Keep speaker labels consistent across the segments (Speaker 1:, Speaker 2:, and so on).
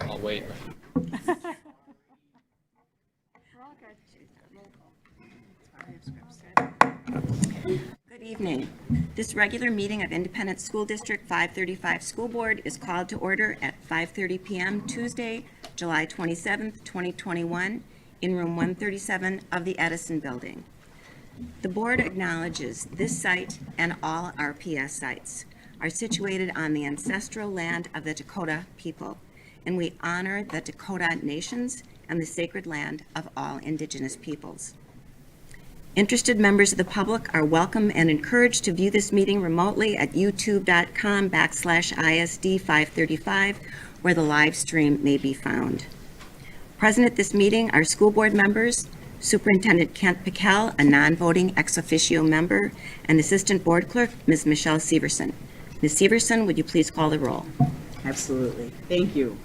Speaker 1: I'll wait.
Speaker 2: Good evening. This regular meeting of Independent School District 535 School Board is called to order at 5:30 p.m. Tuesday, July 27th, 2021, in room 137 of the Edison Building. The board acknowledges this site and all RPS sites are situated on the ancestral land of the Dakota people, and we honor the Dakota nations and the sacred land of all Indigenous peoples. Interested members of the public are welcome and encouraged to view this meeting remotely at youtube.com/ISD535, where the live stream may be found. Present at this meeting are school board members, Superintendent Kent Pickell, a non-voting ex officio member, and Assistant Board Clerk, Ms. Michelle Severson. Ms. Severson, would you please call the roll?
Speaker 3: Absolutely. Thank you.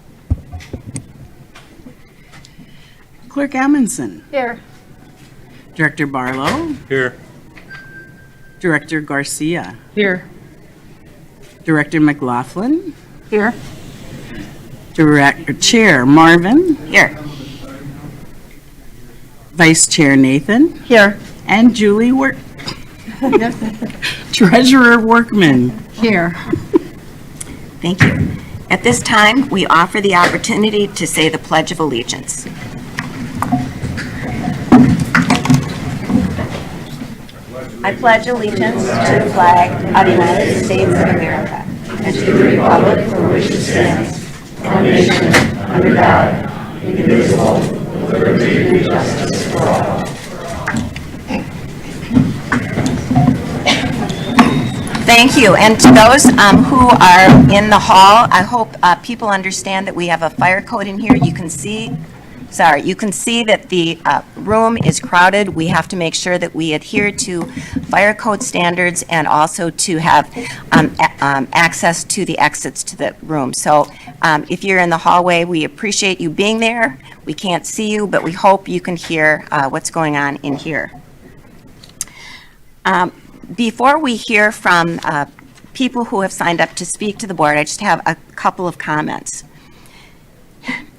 Speaker 3: Clerk Amundson.
Speaker 4: Here.
Speaker 3: Director Barlow.
Speaker 1: Here.
Speaker 3: Director Garcia.
Speaker 4: Here.
Speaker 3: Director McLaughlin.
Speaker 4: Here.
Speaker 3: Chair Marvin.
Speaker 2: Here.
Speaker 3: Vice Chair Nathan.
Speaker 4: Here.
Speaker 3: And Julie Treasurer Workman.
Speaker 4: Here.
Speaker 2: Thank you. At this time, we offer the opportunity to say the Pledge of Allegiance. I pledge allegiance to the flag of the United States of America and to the republic for which it stands, one nation, under God, indivisible, with liberty and justice for all. Thank you. And to those who are in the hall, I hope people understand that we have a fire code in here. You can see that the room is crowded. We have to make sure that we adhere to fire code standards and also to have access to the exits to the room. So if you're in the hallway, we appreciate you being there. We can't see you, but we hope you can hear what's going on in here. Before we hear from people who have signed up to speak to the board, I just have a couple of comments.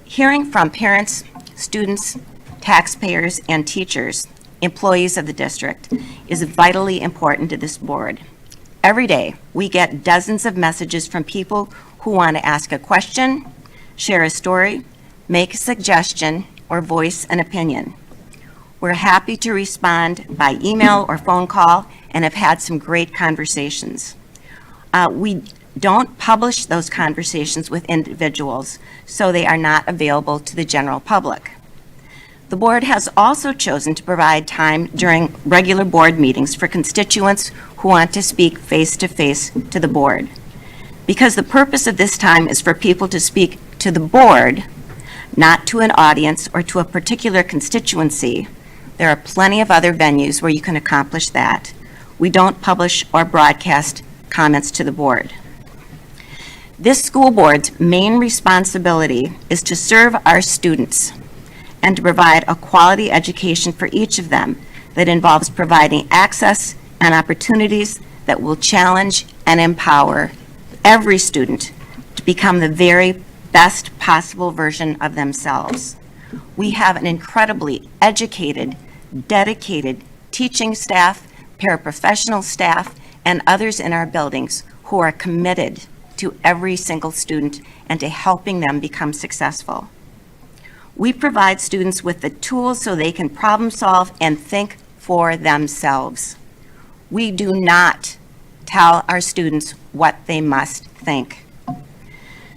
Speaker 2: Hearing from parents, students, taxpayers, and teachers, employees of the district, is vitally important to this board. Every day, we get dozens of messages from people who want to ask a question, share a story, make a suggestion, or voice an opinion. We're happy to respond by email or phone call and have had some great conversations. We don't publish those conversations with individuals, so they are not available to the general public. The board has also chosen to provide time during regular board meetings for constituents who want to speak face-to-face to the board. Because the purpose of this time is for people to speak to the board, not to an audience or to a particular constituency, there are plenty of other venues where you can accomplish that. We don't publish or broadcast comments to the board. This school board's main responsibility is to serve our students and to provide a quality education for each of them that involves providing access and opportunities that will challenge and empower every student to become the very best possible version of themselves. We have an incredibly educated, dedicated teaching staff, paraprofessional staff, and others in our buildings who are committed to every single student and to helping them become successful. We provide students with the tools so they can problem solve and think for themselves. We do not tell our students what they must think.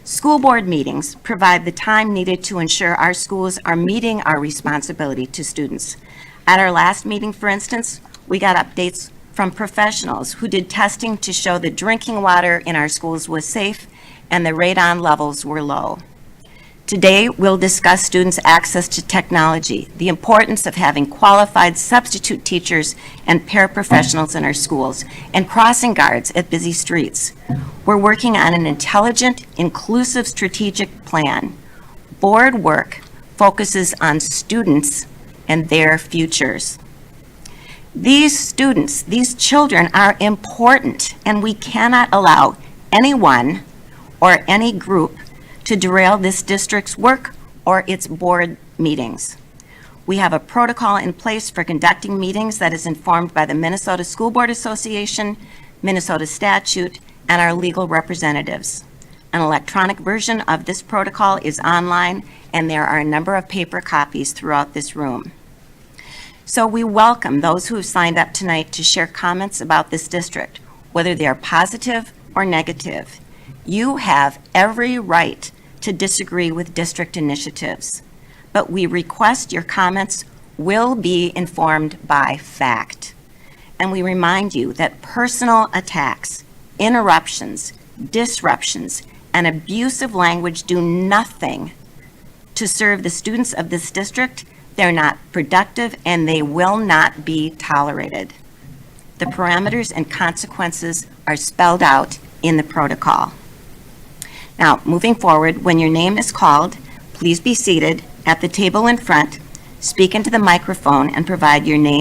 Speaker 2: School board meetings provide the time needed to ensure our schools are meeting our responsibility to students. At our last meeting, for instance, we got updates from professionals who did testing to show the drinking water in our schools was safe and the radon levels were low. Today, we'll discuss students' access to technology, the importance of having qualified substitute teachers and paraprofessionals in our schools, and crossing guards at busy streets. We're working on an intelligent, inclusive strategic plan. Board work focuses on students and their futures. These students, these children are important, and we cannot allow anyone or any group to derail this district's work or its board meetings. We have a protocol in place for conducting meetings that is informed by the Minnesota School Board Association, Minnesota statute, and our legal representatives. An electronic version of this protocol is online, and there are a number of paper copies throughout this room. So we welcome those who have signed up tonight to share comments about this district, whether they are positive or negative. You have every right to disagree with district initiatives, but we request your comments will be informed by fact. And we remind you that personal attacks, interruptions, disruptions, and abusive language do nothing to serve the students of this district. They're not productive, and they will not be tolerated. The parameters and consequences are spelled out in the protocol. Now, moving forward, when your name is called, please be seated at the table in front, speak into the microphone, and provide your name